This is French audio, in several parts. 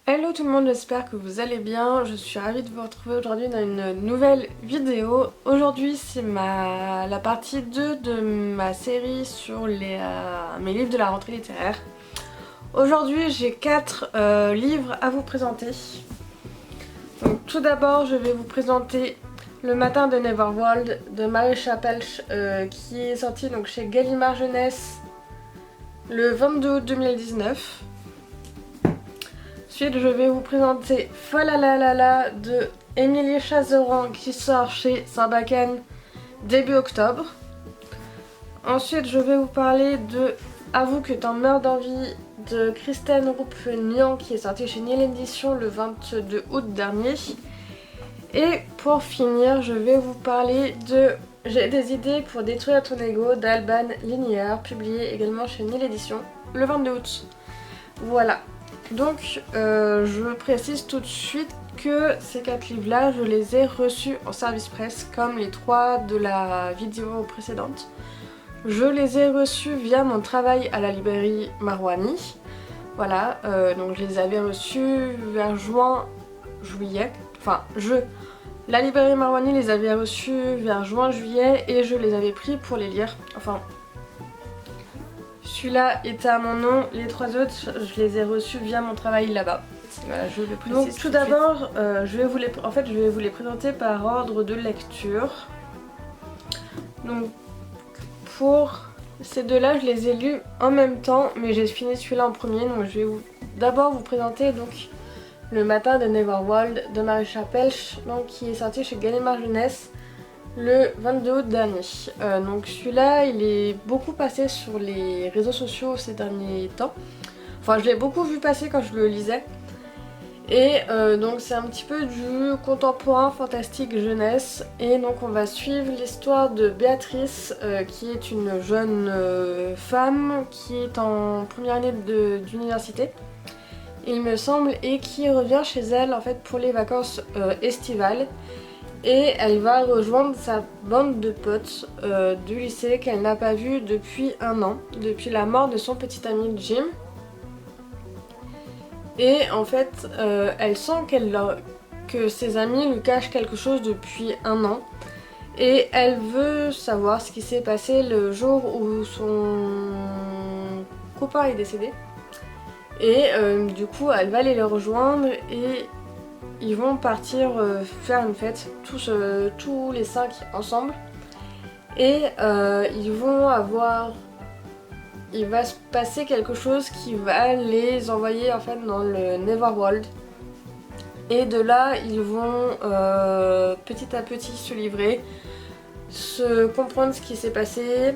Hello tout le monde, j'espère que vous allez bien. Je suis ravie de vous retrouver aujourd'hui dans une nouvelle vidéo. Aujourd'hui c'est la partie 2 de ma série sur mes livres de la rentrée littéraire. Aujourd'hui j'ai 4 livres à vous présenter. Donc, tout d'abord je vais vous présenter Le matin de Neverworld de Marisha Pelch qui est sorti donc chez Gallimard Jeunesse le 22 août 2019. Ensuite, je vais vous présenter Falalalala de Émilie Chazeran qui sort chez Sarbacane début octobre. Ensuite, je vais vous parler de Avoue que t'en meurs d'envie de Christine Roupenian qui est sorti chez Niel Édition le 22 août dernier. Et pour finir, je vais vous parler de J'ai des idées pour détruire ton ego d'Alban Linear, publié également chez Niel Édition le 22 août. Voilà. Donc je précise tout de suite que ces 4 livres là je les ai reçus en service presse comme les 3 de la vidéo précédente. Je les ai reçus via mon travail à la librairie Marouani. Voilà, donc je les avais reçus vers juillet. Enfin la librairie Marouani les avait reçus vers juin-juillet et je les avais pris pour les lire. Enfin, celui-là était à mon nom, les 3 autres je les ai reçus via mon travail là-bas. Voilà, je le précise. Donc tout d'abord, je vais vous les présenter par ordre de lecture. Donc pour ces deux-là, je les ai lus en même temps, mais j'ai fini celui-là en premier. Donc je vais d'abord vous présenter donc Le matin de Neverworld de Marisha Pelch, donc qui est sorti chez Gallimard Jeunesse le 22 août dernier. Donc celui-là il est beaucoup passé sur les réseaux sociaux ces derniers temps. Enfin je l'ai beaucoup vu passer quand je le lisais. Et donc c'est un petit peu du contemporain fantastique jeunesse. Et donc on va suivre l'histoire de Béatrice qui est une jeune femme qui est en première année d'université il me semble, et qui revient chez elle en fait pour les vacances estivales. Et elle va rejoindre sa bande de potes du lycée qu'elle n'a pas vu depuis 1 an, depuis la mort de son petit ami Jim. Et en fait, elle sent que ses amis lui cachent quelque chose depuis 1 an. Et elle veut savoir ce qui s'est passé le jour où son copain est décédé. Et du coup, elle va aller le rejoindre et ils vont partir faire une fête, tous les 5 ensemble. Et il va se passer quelque chose qui va les envoyer en fait dans le Neverworld. Et de là, ils vont petit à petit se livrer, se comprendre ce qui s'est passé.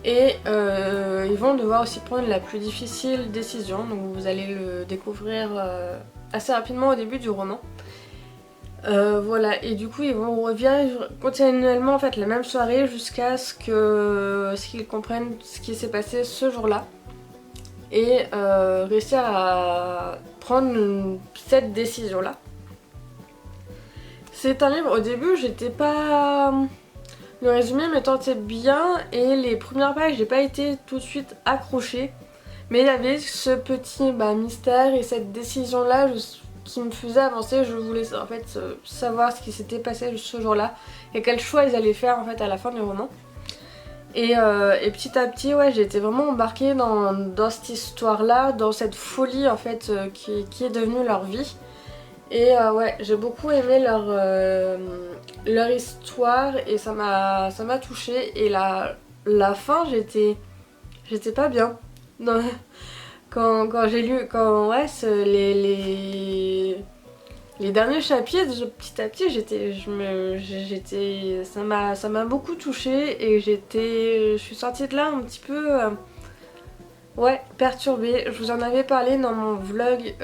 Et ils vont devoir aussi prendre la plus difficile décision, donc vous allez le découvrir assez rapidement au début du roman. Voilà, et du coup ils vont revivre continuellement en fait la même soirée jusqu'à ce qu'ils comprennent ce qui s'est passé ce jour-là et réussir à prendre cette décision-là. C'est un livre, au début j'étais pas... Le résumé me tentait bien et les premières pages j'ai pas été tout de suite accrochée, mais il y avait ce petit mystère et cette décision là qui me faisait avancer. Je voulais en fait savoir ce qui s'était passé ce jour-là et quel choix ils allaient faire en fait à la fin du roman. Et petit à petit ouais, j'ai été vraiment embarquée dans cette histoire là, dans cette folie en fait qui est devenue leur vie. Et ouais, j'ai beaucoup aimé leur histoire et ça m'a touchée. Et la fin, j'étais pas bien. Non, quand j'ai lu, les derniers chapitres, petit à petit, ça m'a beaucoup touchée et je suis sortie de là un petit peu... ouais, perturbée. Je vous en avais parlé dans mon vlog,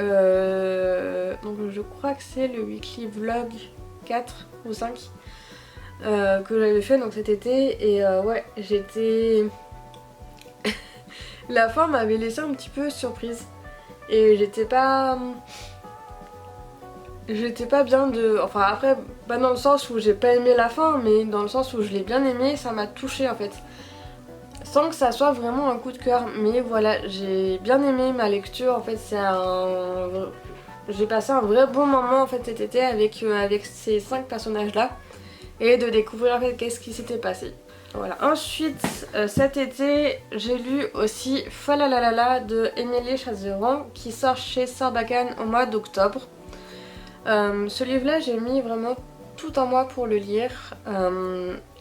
donc je crois que c'est le weekly vlog 4 ou 5 que j'avais fait donc cet été. Et ouais, j'étais... La fin m'avait laissé un petit peu surprise. Et j'étais pas bien de... Enfin après, pas dans le sens où j'ai pas aimé la fin, mais dans le sens où je l'ai bien aimé, ça m'a touchée en fait. sans que ça soit vraiment un coup de cœur. Mais voilà, j'ai bien aimé ma lecture. En fait, j'ai passé un vrai bon moment en fait cet été avec ces 5 personnages là et de découvrir en fait qu'est-ce qui s'était passé. Voilà. Ensuite, cet été, j'ai lu aussi Falalalala de Émilie Chazeron qui sort chez Sarbacane au mois d'octobre. Ce livre-là, j'ai mis vraiment tout un mois pour le lire,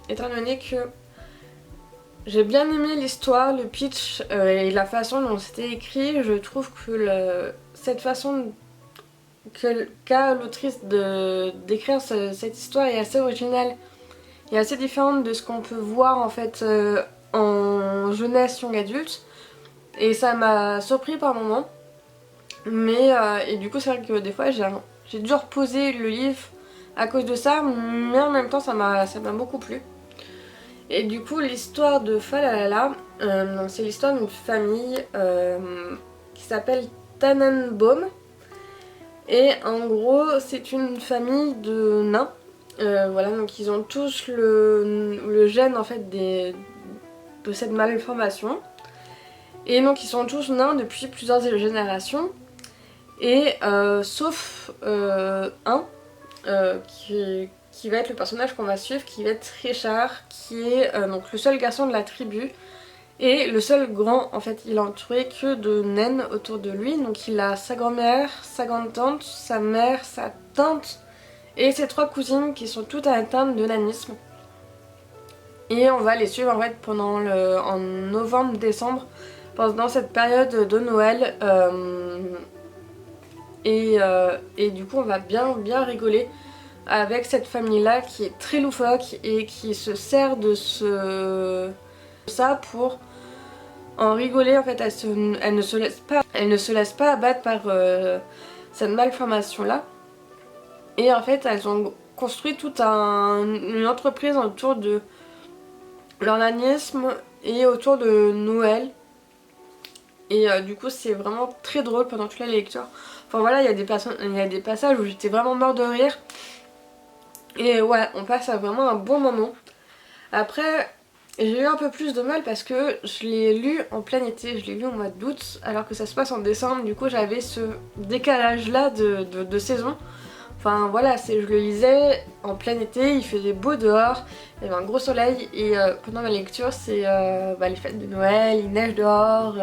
étant donné que j'ai bien aimé l'histoire, le pitch et la façon dont c'était écrit. Je trouve que cette façon qu'a l'autrice d'écrire cette histoire est assez originale et assez différente de ce qu'on peut voir en fait en jeunesse, young adulte, et ça m'a surpris par moments. Mais et du coup c'est vrai que des fois j'ai dû reposer le livre à cause de ça, mais en même temps ça m'a beaucoup plu. Et du coup l'histoire de Falalala, c'est l'histoire d'une famille qui s'appelle Tannenbaum. Et en gros c'est une famille de nains. Voilà, donc ils ont tous le gène en fait de cette malformation. Et donc ils sont tous nains depuis plusieurs générations. Et sauf un qui va être le personnage qu'on va suivre, qui va être Richard, qui est donc le seul garçon de la tribu et le seul grand. En fait, il est entouré que de naines autour de lui. Donc il a sa grand-mère, sa grande-tante, sa mère, sa tante et ses 3 cousines qui sont toutes atteintes de nanisme. Et on va les suivre en fait en novembre-décembre, pendant cette période de Noël. Et du coup on va bien rigoler avec cette famille là qui est très loufoque et qui se sert de ça pour en rigoler. En fait elle ne se laisse pas abattre par cette malformation là. Et en fait elles ont construit toute une entreprise autour de leur nanisme et autour de Noël. Et du coup c'est vraiment très drôle pendant toute la lecture. Enfin voilà, il y a des passages où j'étais vraiment mort de rire. Et ouais, on passe à vraiment un bon moment. Après, j'ai eu un peu plus de mal parce que je l'ai lu en plein été, je l'ai lu au mois d'août, alors que ça se passe en décembre. Du coup j'avais ce décalage là de saison. Enfin voilà, je le lisais en plein été, il faisait beau dehors, il y avait un gros soleil. Et pendant ma lecture c'est les fêtes de Noël, il neige dehors.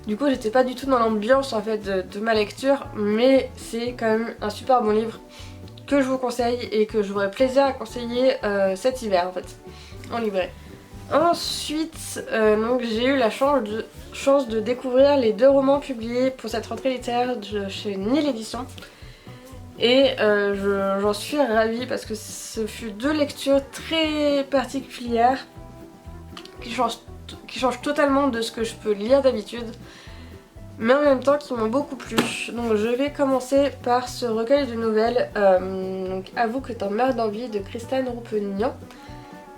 Du coup j'étais pas du tout dans l'ambiance en fait de ma lecture, mais c'est quand même un super bon livre que je vous conseille et que j'aurai plaisir à conseiller cet hiver en fait, en livret. Ensuite, donc j'ai eu la chance de découvrir les 2 romans publiés pour cette rentrée littéraire chez Nil Éditions. Et j'en suis ravie parce que ce fut 2 lectures très particulières qui changent totalement de ce que je peux lire d'habitude, mais en même temps qui m'ont beaucoup plu. Donc je vais commencer par ce recueil de nouvelles, donc Avoue que t'en meurs d'envie de Christine Roupenian,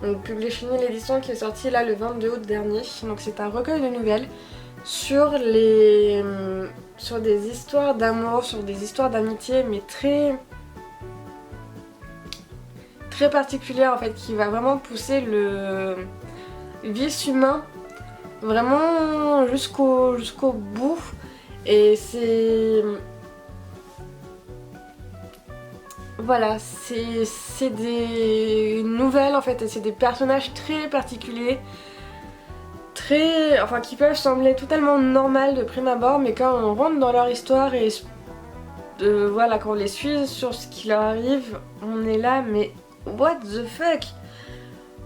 donc publié chez Nil Éditions, qui est sorti là le 22 août dernier. Donc c'est un recueil de nouvelles sur des histoires d'amour, sur des histoires d'amitié, mais très très particulières en fait, qui va vraiment pousser le vice humain vraiment jusqu'au bout. Et voilà, c'est des nouvelles en fait, et c'est des personnages très particuliers, qui peuvent sembler totalement normales de prime abord, mais quand on rentre dans leur histoire et voilà, quand on les suit sur ce qui leur arrive, on est là mais what the fuck.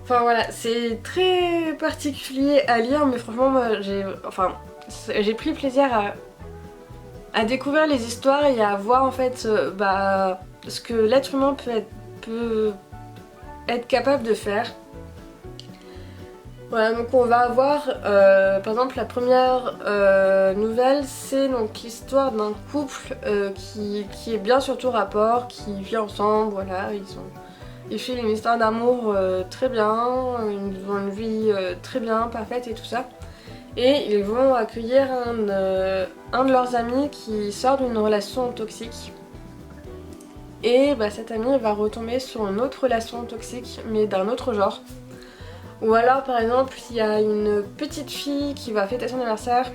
Enfin voilà, c'est très particulier à lire, mais franchement moi j'ai pris plaisir à découvrir les histoires et à voir en fait ce que l'être humain peut être capable de faire. Voilà, donc on va avoir par exemple la première nouvelle, c'est donc l'histoire d'un couple qui est bien sur tout rapport, qui vit ensemble. Voilà, ils font une histoire d'amour très bien, ils ont une vie très bien, parfaite et tout ça. Et ils vont accueillir un de leurs amis qui sort d'une relation toxique. Et cet ami va retomber sur une autre relation toxique, mais d'un autre genre. Ou alors par exemple il y a une petite fille qui va fêter son anniversaire.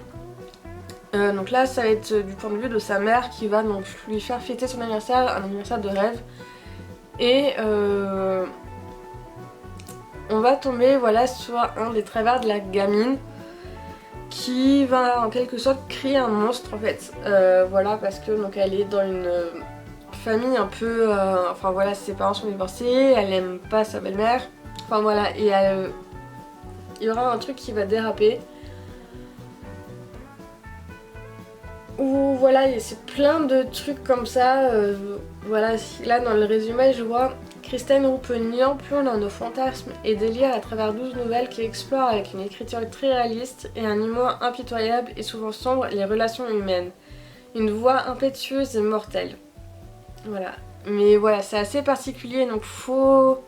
Donc là ça va être du point de vue de sa mère qui va donc lui faire fêter son anniversaire, un anniversaire de rêve. Et on va tomber voilà sur un des travers de la gamine qui va en quelque sorte créer un monstre en fait. Voilà, parce que donc elle est dans une famille un peu... enfin voilà, ses parents sont divorcés, elle aime pas sa belle-mère. Enfin voilà, et il y aura un truc qui va déraper. Ou voilà, c'est plein de trucs comme ça. Voilà, là dans le résumé je vois Kristen Roupenian plonge dans nos fantasmes et délires à travers 12 nouvelles qui explorent avec une écriture très réaliste et un humour impitoyable et souvent sombre les relations humaines. Une voix impétueuse et mortelle. Voilà. Mais voilà, c'est assez particulier donc faut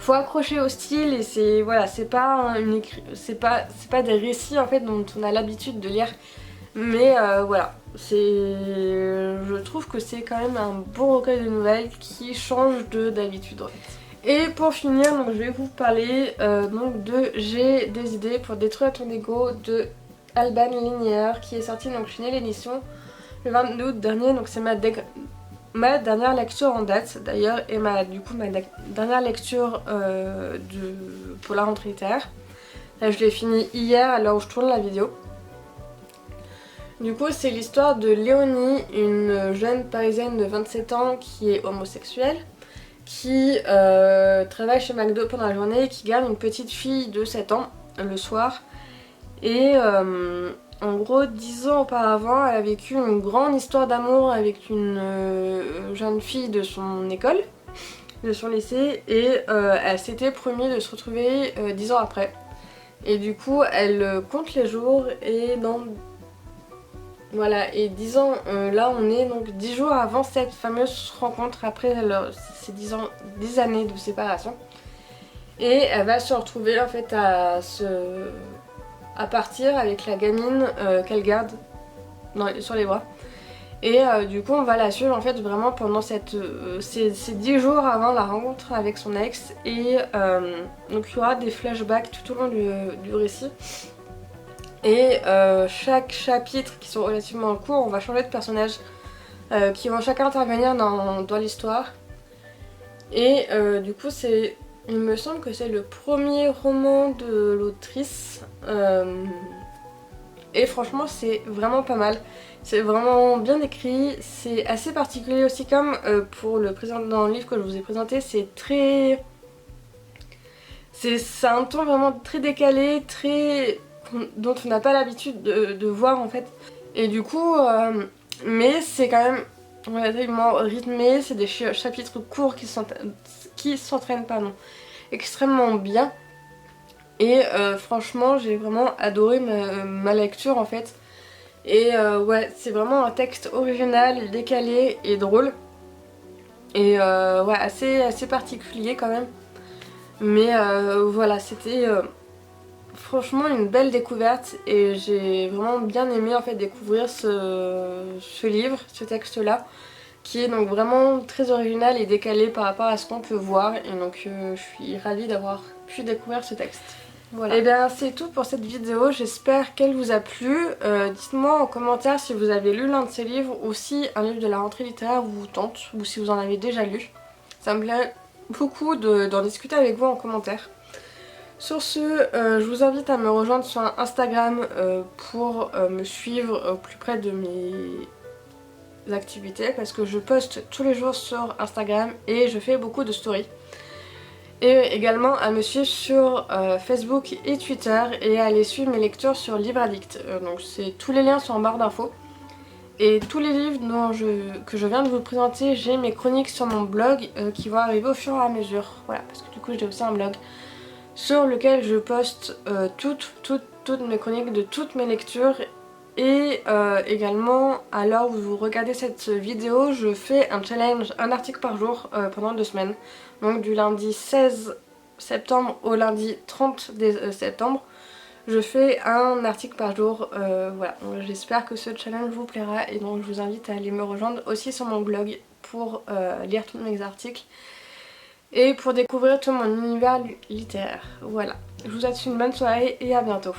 accrocher au style et c'est voilà, c'est pas des récits en fait dont on a l'habitude de lire. Mais voilà, je trouve que c'est quand même un bon recueil de nouvelles qui change d'habitude en fait. Et pour finir, donc, je vais vous parler donc de J'ai des idées pour détruire ton ego de Alban Linéaire qui est sorti donc chez l'édition le 22 août dernier. Donc c'est ma dernière lecture en date d'ailleurs et ma dernière lecture pour la rentrée littéraire. Là je l'ai fini hier à l'heure où je tourne la vidéo. Du coup c'est l'histoire de Léonie, une jeune parisienne de 27 ans qui est homosexuelle, qui travaille chez McDo pendant la journée et qui garde une petite fille de 7 ans le soir. Et en gros 10 ans auparavant elle a vécu une grande histoire d'amour avec une jeune fille de son école, de son lycée, et elle s'était promis de se retrouver 10 ans après. Et du coup elle compte les jours et voilà, et 10 ans, là on est donc 10 jours avant cette fameuse rencontre après ces 10 années de séparation. Et elle va se retrouver en fait à partir avec la gamine qu'elle garde sur les bras. Et du coup on va la suivre en fait vraiment pendant ces 10 jours avant la rencontre avec son ex. Et donc il y aura des flashbacks tout au long du récit. Et chaque chapitre qui sont relativement courts, on va changer de personnage qui vont chacun intervenir dans l'histoire. Et du coup il me semble que c'est le premier roman de l'autrice. Et franchement c'est vraiment pas mal. C'est vraiment bien écrit, c'est assez particulier aussi comme pour dans le livre que je vous ai présenté, c'est un ton vraiment très décalé, dont on n'a pas l'habitude de voir en fait. Et du coup, mais c'est quand même relativement rythmé, c'est des chapitres courts qui s'entraînent extrêmement bien. Et franchement j'ai vraiment adoré ma lecture en fait. Et ouais, c'est vraiment un texte original, décalé et drôle. Et ouais, assez particulier quand même. Mais voilà, c'était franchement une belle découverte et j'ai vraiment bien aimé en fait découvrir ce livre, ce texte là, qui est donc vraiment très original et décalé par rapport à ce qu'on peut voir. Et donc je suis ravie d'avoir pu découvrir ce texte. Voilà. Et bien c'est tout pour cette vidéo, j'espère qu'elle vous a plu. Dites-moi en commentaire si vous avez lu l'un de ces livres ou si un livre de la rentrée littéraire vous tente ou si vous en avez déjà lu. Ça me plairait beaucoup d'en discuter avec vous en commentaire. Sur ce, je vous invite à me rejoindre sur Instagram pour me suivre au plus près de mes activités parce que je poste tous les jours sur Instagram et je fais beaucoup de stories. Et également à me suivre sur Facebook et Twitter et à aller suivre mes lectures sur Livre Addict. Donc tous les liens sont en barre d'infos. Et tous les livres que je viens de vous présenter, j'ai mes chroniques sur mon blog qui vont arriver au fur et à mesure. Voilà, parce que du coup j'ai aussi un blog sur lequel je poste toutes mes chroniques de toutes mes lectures. Et également, à l'heure où vous regardez cette vidéo, je fais un challenge, un article par jour pendant 2 semaines. Donc du lundi 16 septembre au lundi 30 septembre, je fais un article par jour. Voilà, j'espère que ce challenge vous plaira et donc je vous invite à aller me rejoindre aussi sur mon blog pour lire tous mes articles et pour découvrir tout mon univers littéraire. Voilà. Je vous souhaite une bonne soirée et à bientôt.